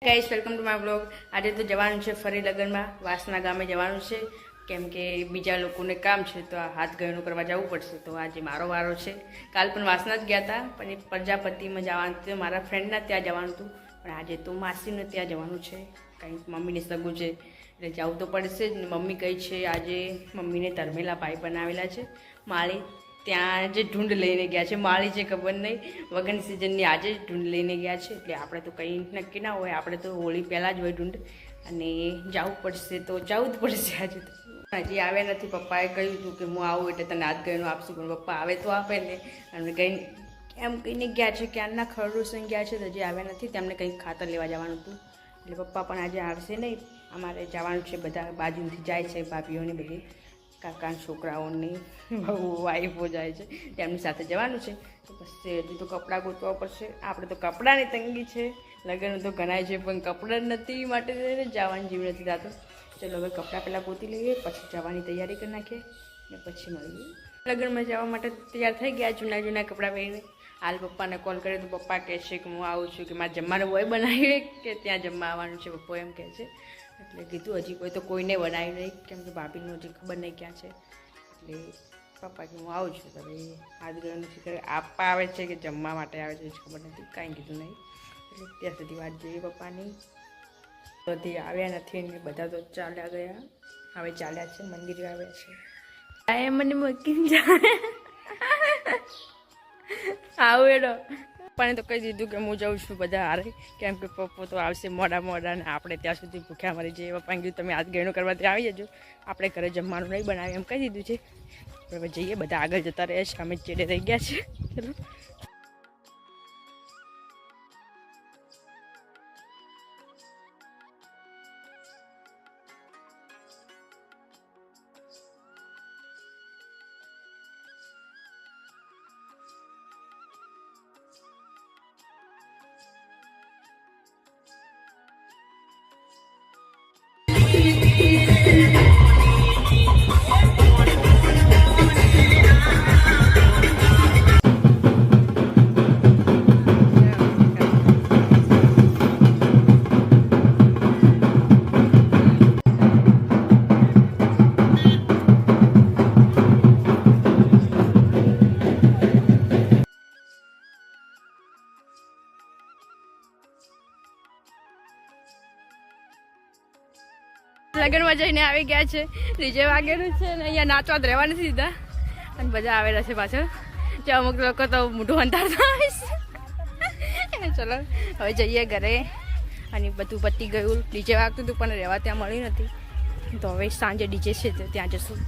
Guys welcome to my blog. આજે તો જવાનું છે ફરી લગ્નમાં, વાસના ગામે જવાનું છે કેમ કે બીજા લોકોને કામ છે તો આ હાથ ગયણું કરવા જવું પડશે। તો આજે મારો વારો છે। કાલ પણ વાસના જ ગયા હતા પણ એ પ્રજાપતિમાં જવાનું હતું, મારા ફ્રેન્ડના ત્યાં જવાનું હતું, પણ આજે તો માસીને ત્યાં જવાનું છે, કંઈક મમ્મીને સગું છે એટલે જવું તો પડશે જ ને। મમ્મી કહી છે આજે મમ્મીને તરમેલા પાઈ બનાવેલા છે માળી, ત્યાં જે ઢૂંઢ લઈને ગયા છે, માળી છે ખબર નહીં, વગન સિઝનની આજે જ ઢૂંઢ લઈને ગયા છે એટલે આપણે તો કંઈ નક્કી ના હોય, આપણે તો હોળી પહેલાં જ હોય ઢૂંઢ અને જવું પડશે તો જવું જ પડશે। આજે તો હજી આવ્યા નથી, પપ્પાએ કહ્યું હતું કે હું આવું એટલે તને હાથ ગયણું આપશું, પણ પપ્પા આવે તો આપે ને, અને કંઈ એમ કહીને ગયા છે ક્યારના ખરડુસન ગયા છે તો હજી આવ્યા નથી, તેમને કંઈક ખાતર લેવા જવાનું હતું એટલે પપ્પા પણ આજે આવશે નહીં। અમારે જવાનું છે, બધા બાજુથી જાય છે, ભાભીઓની બધી કાકાના છોકરાઓની વાઈફો જાય છે તેમની સાથે જવાનું છે। તો પછી હજી તો કપડાં ગોતવા પડશે, આપણે તો કપડાની તંગી છે, લગ્ન તો ગણાય છે પણ કપડાં નથી માટે જવાની જીવ નથી થતો। ચલો હવે કપડાં પહેલાં ગોતી લઈએ, પછી જવાની તૈયારી કરી નાખીએ ને પછી મળીએ। લગ્નમાં જવા માટે તૈયાર થઈ ગયા, જૂના જૂના કપડાં પહેરીને। હાલ પપ્પાને કોલ કર્યો તો પપ્પા કહે છે કે હું આવું છું, કે મારે જમવાનું હોય બનાવીએ કે ત્યાં જમવા આવવાનું છે, પપ્પા એમ કહે છે એટલે કીધું હજી કોઈ તો કોઈને બનાવી નહીં કેમ કે ભાભીનું હજી ખબર નહીં ક્યાં છે, એટલે પપ્પા કે હું આવું છું, તો ભાઈ હાથ ગયણું શીખર આપવા આવે છે કે જમવા માટે આવે છે ખબર નથી, કાંઈ કીધું નહીં, એટલે ત્યાં સુધી વાત જોઈએ પપ્પાની। બધી આવ્યા નથી ને બધા તો ચાલ્યા ગયા, હવે ચાલ્યા છે મંદિરે આવ્યા છે, આ મને મૂકીને જાય આવું એડો પપ્પાને તો કહી દીધું કે હું જાઉં છું બધા હારે, કેમ કે પપ્પો તો આવશે મોડા મોડા ને આપણે ત્યાં સુધી ભૂખ્યા મરી જઈએ। પપ્પાને કીધું તમે હાથ ગયણું કરવા ત્યાં આવી જજો, આપણે ઘરે જમવાનું નહીં બનાવીએ એમ કહી દીધું છે। હવે જઈએ, બધા આગળ જતા રહે છે, અમે ચેડે રહી ગયા છે। ચલો લગ્નમાં જઈને આવી ગયા છે, ડીજે વાગેલું છે ને અહીંયા નાચવા રહેવા નથી દીધા અને બધા આવેલા છે પાછળ, જે અમુક લોકો તો મોઢું અંધારતા આવે છે। ચલો હવે જઈએ ઘરે, અને બધું પતી ગયું, ડીજે વાગતું હતું પણ રહેવા ત્યાં મળી નથી, તો હવે સાંજે ડીજે છે તો ત્યાં જશું।